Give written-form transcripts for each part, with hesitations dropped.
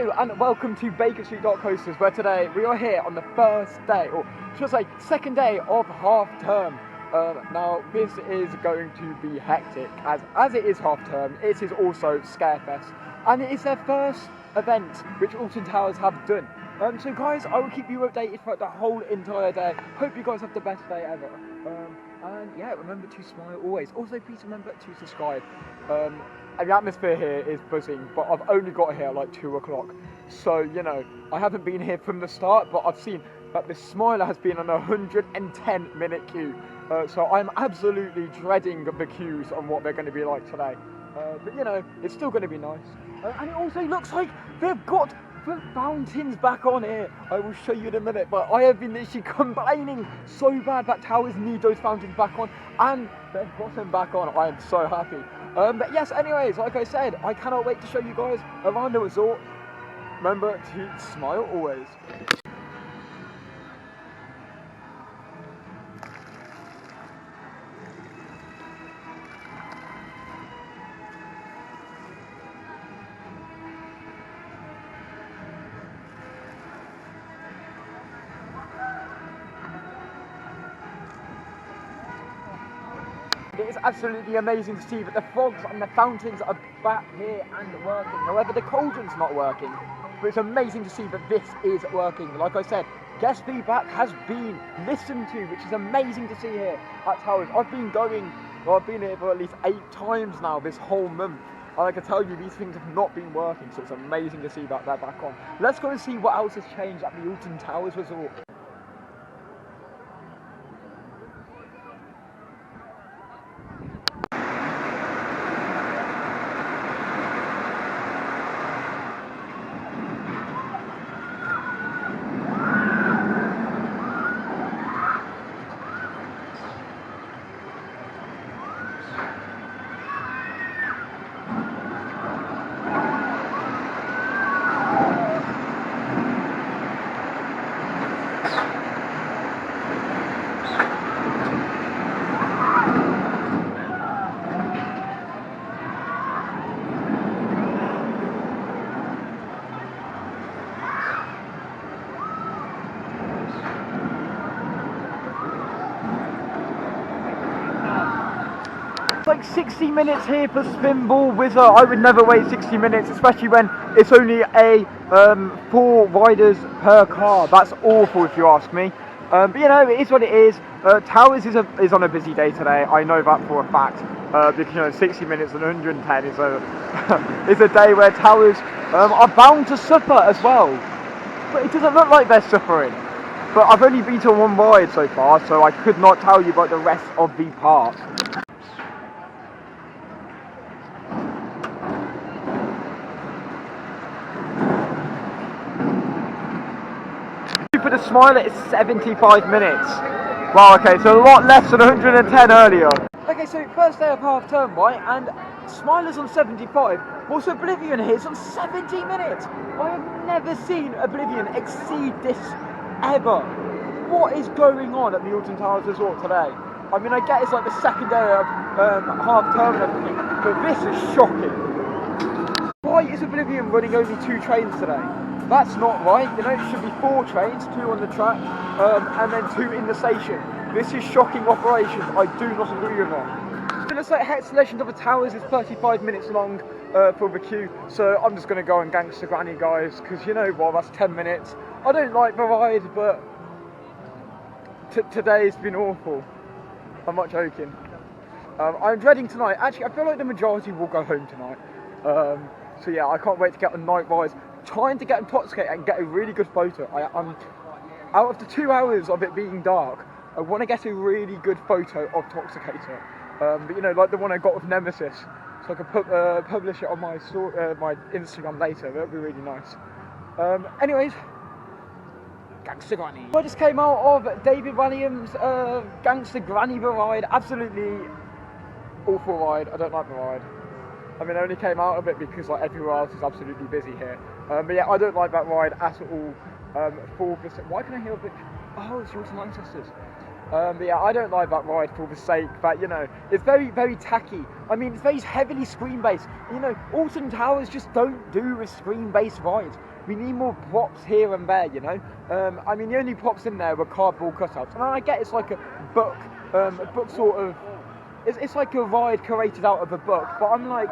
Hello and welcome to Bakerstreet.coasters, where today we are here on the first day, or should I say second day of half term. Now this is going to be hectic, as it is half term. It is also Scarefest, and it is their first event which Alton Towers have done. So guys, I will keep you updated for the whole entire day. Hope you guys have the best day ever. And yeah, remember to smile always. Also, please remember to subscribe. And the atmosphere here is buzzing, but I've only got here at like 2 o'clock. So, you know, I haven't been here from the start, but I've seen that this Smiler has been on a 110-minute queue. So I'm absolutely dreading the queues and what they're going to be like today. But, you know, it's still going to be nice. And it also looks like they've got the fountains back on here. I will show you in a minute, but I have been literally complaining so bad that towers need those fountains back on, and they've got them back on. I am so happy. But yes, anyways, like I said, I cannot wait to show you guys around the resort. Remember to smile always. It is absolutely amazing to see that the frogs and the fountains are back here and working. However, the cauldron's not working, but it's amazing to see that this is working. Like I said, guest feedback has been listened to, which is amazing to see here at Towers. I've been here for at least 8 times now this whole month, and I can tell you these things have not been working, so it's amazing to see that they're back on. Let's go and see what else has changed at the Alton Towers Resort. Like 60 minutes here for Spinball Wizard. I would never wait 60 minutes, especially when it's only a 4 riders per car. That's awful if you ask me. But you know, it is what it is. Towers is on a busy day today. I know that for a fact. Because you know, 60 minutes and 110 is a is a day where Towers are bound to suffer as well. But it doesn't look like they're suffering. But I've only been to one ride so far, so I could not tell you about the rest of the park. For the Smiler is 75 minutes. Wow, okay, so a lot less than 110 earlier. Okay, so first day of half term, right? And Smiler's on 75. Also, Oblivion here is on 70 minutes. I have never seen Oblivion exceed this ever. What is going on at the Alton Towers Resort today? I mean, I get it's like the second day of half term and everything, but this is shocking. Why is Oblivion running only 2 trains today? That's not right, you know, it should be 4 trains, 2 on the track, and then 2 in the station. This is shocking operations, I do not agree with that. So let's say Hex Legend of the Towers is 35 minutes long for the queue, so I'm just going to go and Gangster Granny, guys, because you know what, that's 10 minutes. I don't like the ride, but today's been awful. I'm not joking. I'm dreading tonight. Actually, I feel like the majority will go home tonight. So yeah, I can't wait to get on night rides. Trying to get intoxicated and get a really good photo. Out of the 2 hours of it being dark, I want to get a really good photo of Toxicator. But you know, like the one I got with Nemesis, so I can publish it on my my Instagram later. That would be really nice. Anyways, Gangster Granny. I just came out of David Williams' Gangster Granny ride. Absolutely awful ride. I don't like the ride. I mean, I only came out of it because like everywhere else is absolutely busy here. But yeah, I don't like that ride at all. Why can I hear a bit? Oh, it's Alton Ancestors. But yeah, I don't like that ride for the sake that, you know, it's very, very tacky. I mean, it's very heavily screen-based. You know, Alton Towers just don't do a screen-based ride. We need more props here and there, you know. I mean, the only props in there were cardboard cutouts, and I get it's like a book sort of. It's like a ride curated out of a book, but I'm like,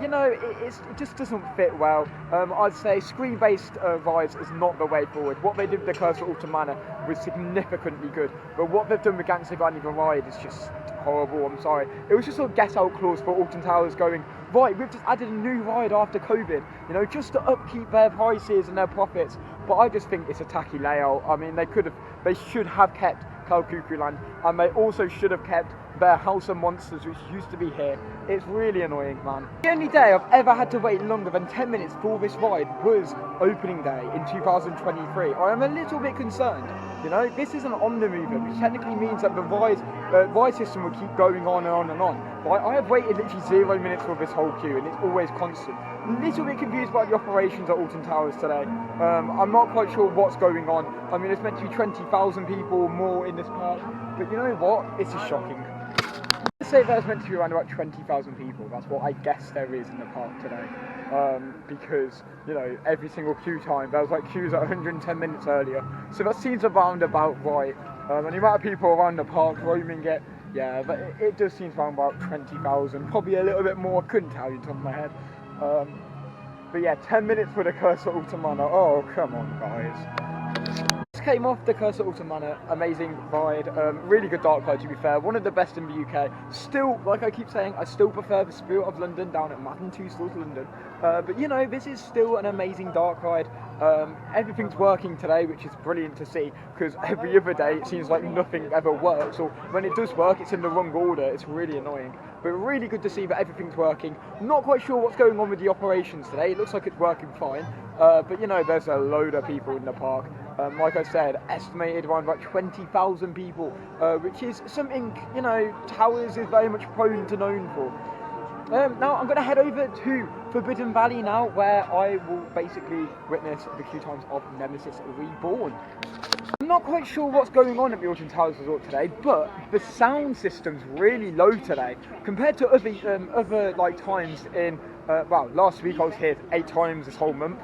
you know, it just doesn't fit well. I'd say screen-based rides is not the way forward. What they did with the Curse of Alton Manor was significantly good, but what they've done with Gangster Granny the ride is just horrible. I'm sorry. It was just a get-out clause for Alton Towers going, right, we've just added a new ride after COVID, you know, just to upkeep their prices and their profits. But I just think it's a tacky layout. I mean, they should have kept Cal Cuckoo Land, and they also should have kept their House of Monsters, which used to be here. It's really annoying, man. The only day I've ever had to wait longer than 10 minutes for this ride was opening day in 2023. I am a little bit concerned. You know, this is an omni-mover, which technically means that the ride system will keep going on and on and on. But I have waited literally 0 minutes for this whole queue, and it's always constant. A little bit confused by the operations at Alton Towers today. I'm not quite sure what's going on. I mean, it's meant to be 20,000 people more in this park, but you know what? This is shocking. Let's say there's meant to be around about 20,000 people. That's what I guess there is in the park today. Because, you know, every single queue time, there was like queues at 110 minutes earlier. So that seems around about right. And the amount of people around the park roaming it, yeah, but it does seem around about 20,000. Probably a little bit more, couldn't tell you off the top of my head. But yeah, 10 minutes for the Curse of Alton Manor. Oh, come on, guys. Came off the Curse of Alton Manor, amazing ride, really good dark ride to be fair, one of the best in the UK. Still, like I keep saying, I still prefer the Spirit of London down at Madden 2 Stores London, but you know, this is still an amazing dark ride. Everything's working today, which is brilliant to see, because every other day it seems like nothing ever works, or when it does work it's in the wrong order. It's really annoying, but really good to see that everything's working. Not quite sure what's going on with the operations today. It looks like it's working fine, but you know, there's a load of people in the park. Like I said, estimated around about 20,000 people, which is something, you know, Towers is very much prone to known for. Now I'm going to head over to Forbidden Valley now, where I will basically witness the queue times of Nemesis Reborn. I'm not quite sure what's going on at the Alton Towers Resort today, but the sound system's really low today compared to other like times in. Well, last week I was here 8 times this whole month.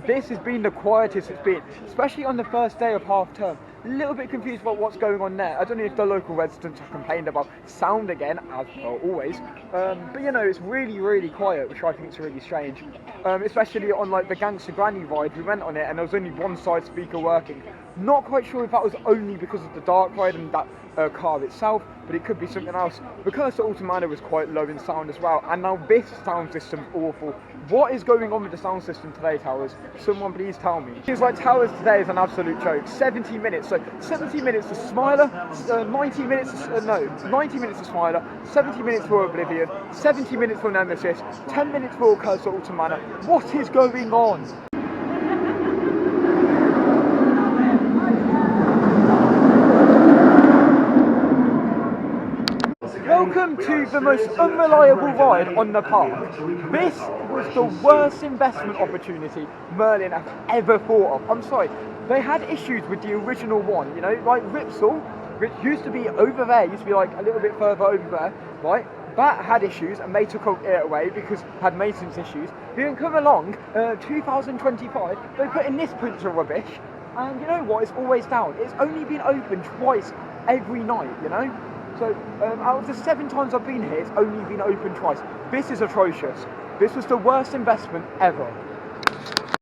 This has been the quietest it's been, especially on the first day of half term. A little bit confused about what's going on there. I don't know if the local residents have complained about sound again, as always. But you know, it's really, really quiet, which I think is really strange. Especially on like the Gangster Granny ride, we went on it and there was only one side speaker working. Not quite sure if that was only because of the dark ride and that car itself, but it could be something else. The Curse of Alton Manor was quite low in sound as well, and now this sound system's awful. What is going on with the sound system today, Towers? Someone please tell me. It's like Towers today is an absolute joke. 70 minutes, so 70 minutes to Smiler, 90 minutes to Smiler, 70 minutes for Oblivion, 70 minutes for Nemesis, 10 minutes for Curse of Alton Manor. What is going on? Welcome to the most unreliable ride on the park. This was the worst investment opportunity Merlin has ever thought of. I'm sorry, they had issues with the original one, you know, like Ripsall, which used to be over there, used to be like a little bit further over there, right? That had issues and they took it away because it had maintenance issues. You can come along, 2025, they put in this bunch of rubbish, and you know what, it's always down. It's only been open twice every night, you know? So, out of the 7 times I've been here, it's only been open twice. This is atrocious. This was the worst investment ever.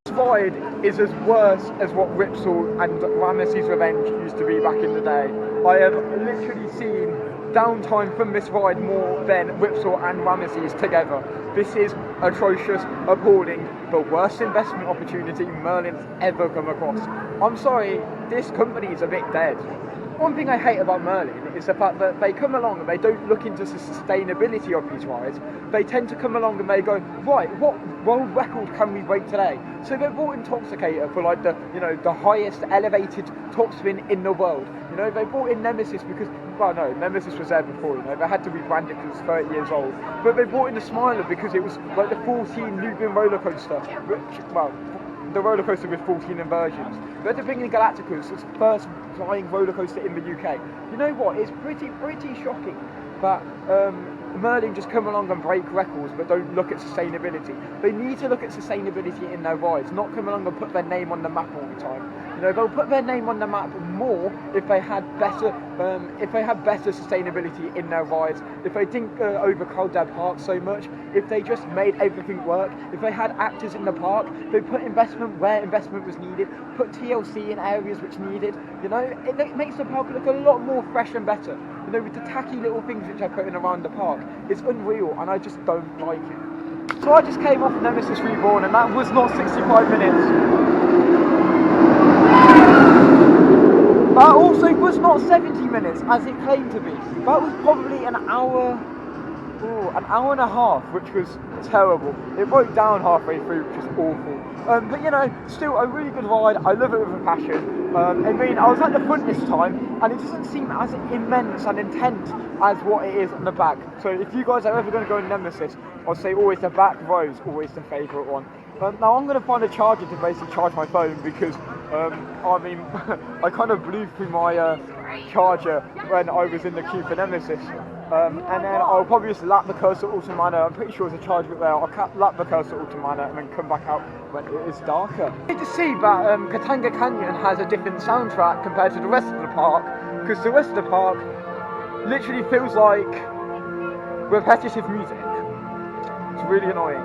This ride is as worse as what Ripsall and Ramesses Revenge used to be back in the day. I have literally seen downtime from this ride more than Ripsall and Ramesses together. This is atrocious, appalling, the worst investment opportunity Merlin's ever come across. I'm sorry, this company is a bit dead. One thing I hate about Merlin is the fact that they come along and they don't look into the sustainability of these rides. They tend to come along and they go, right, what world record can we break today? So they brought Intoxicator for like the, you know, the highest elevated top spin in the world. You know, they brought in Nemesis because, well no, Nemesis was there before, you know, they had to rebrand it because it's 30 years old. But they brought in the Smiler because it was like the 14 looping roller coaster, which, well, the roller coaster with 14 inversions. We had to bring in Galacticus, it's the first flying roller coaster in the UK. You know what? It's pretty shocking that Merlin just come along and break records but don't look at sustainability. They need to look at sustainability in their rides, not come along and put their name on the map all the time. You know, they'll put their name on the map more if they had better sustainability in their rides, if they didn't overcrowd their park so much, if they just made everything work, if they had actors in the park, they put investment where investment was needed, put TLC in areas which needed. You know, it makes the park look a lot more fresh and better. You know, with the tacky little things which they're putting around the park, it's unreal, and I just don't like it. So I just came off Nemesis Reborn, and that was not 65 minutes. That also was not 70 minutes, as it claimed to be. That was probably an hour and a half, which was terrible. It broke down halfway through, which was awful. But you know, still a really good ride. I love it with a passion. I mean, I was at the front this time, and it doesn't seem as immense and intense as what it is on the back. So if you guys are ever going to go in Nemesis, I'd say always the back row is always the favourite one. Now I'm going to find a charger to basically charge my phone because, I mean, I kind of blew through my charger when I was in the queue for Nemesis. And then I'll probably just lap the Coaster Alton Manor. I'm pretty sure there's a charger up there. I'll lap the Coaster Alton Manor and then come back out when it is darker. You need to see that Katanga Canyon has a different soundtrack compared to the rest of the park, because the rest of the park literally feels like repetitive music. It's really annoying.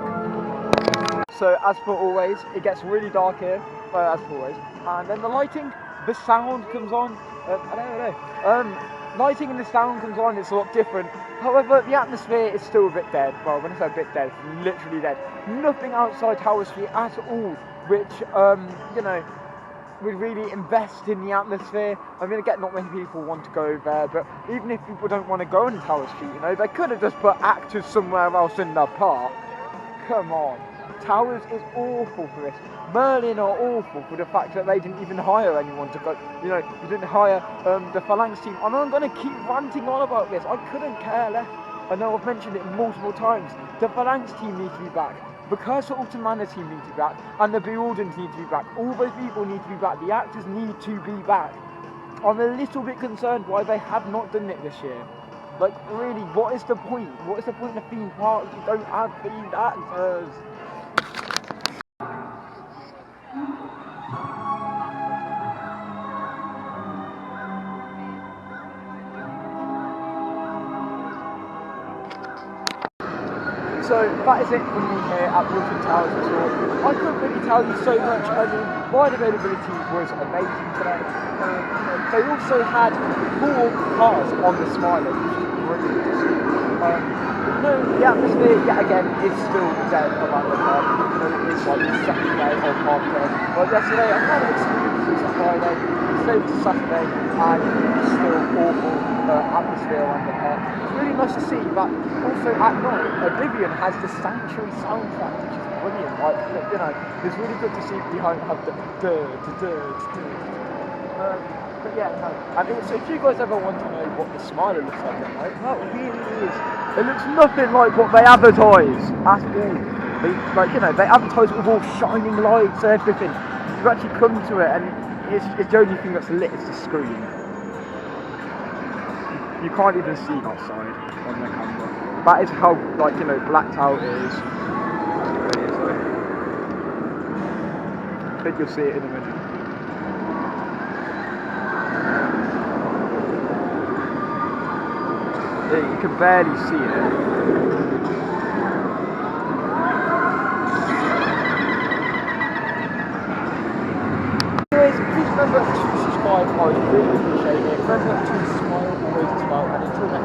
So as per always, it gets really dark here, as per always, and then the lighting, the sound comes on, I don't know, lighting and the sound comes on, it's a lot different. However, the atmosphere is still a bit dead. Well, when I say a bit dead, it's literally dead. Nothing outside Tower Street at all, which, you know, would really invest in the atmosphere. I mean, again, not many people want to go there, but even if people don't want to go on Tower Street, you know, they could have just put actors somewhere else in the park. Come on. Towers is awful for this. Merlin are awful for the fact that they didn't even hire anyone to go. You know, you didn't hire the Phalanx team. And I'm going to keep ranting on about this. I couldn't care less. I know I've mentioned it multiple times. The Phalanx team needs to be back. The Curse of Alton Manor team needs to be back. And the Bealdens need to be back. All those people need to be back. The actors need to be back. I'm a little bit concerned why they have not done it this year. Like, really, what is the point? What is the point of theme parks? You don't have themed actors. So that is it from me here at Wilton Towers Resort. I couldn't really tell you so much. I mean, ride availability was amazing today. They also had 4 cars on the Smiler, which is brilliant to see. No, the atmosphere, yet again, is still dead around the park. You know, it is like the second day of half term. But yesterday, I kind of experienced it on Friday, today was Saturday, and it's still awful atmosphere around the park. It's really nice to see that also at night, Oblivion has the Sanctuary soundtrack, which is brilliant. Like, you know, it's really good to see behind have the but yeah, no. And also, if you guys ever want to know what the Smiler looks like at night, that really is. It looks nothing like what they advertise at all. They, like, you know, they advertise with all shining lights and everything. You actually come to it, and it's the only thing that's lit is the screen. You can't even see outside on the camera. That is how, like, you know, blacked out it is. I think you'll see it in a minute. Yeah, you can barely see it. Anyways, please remember to subscribe, I would really appreciate it. Remember to smile always as well, and until next time.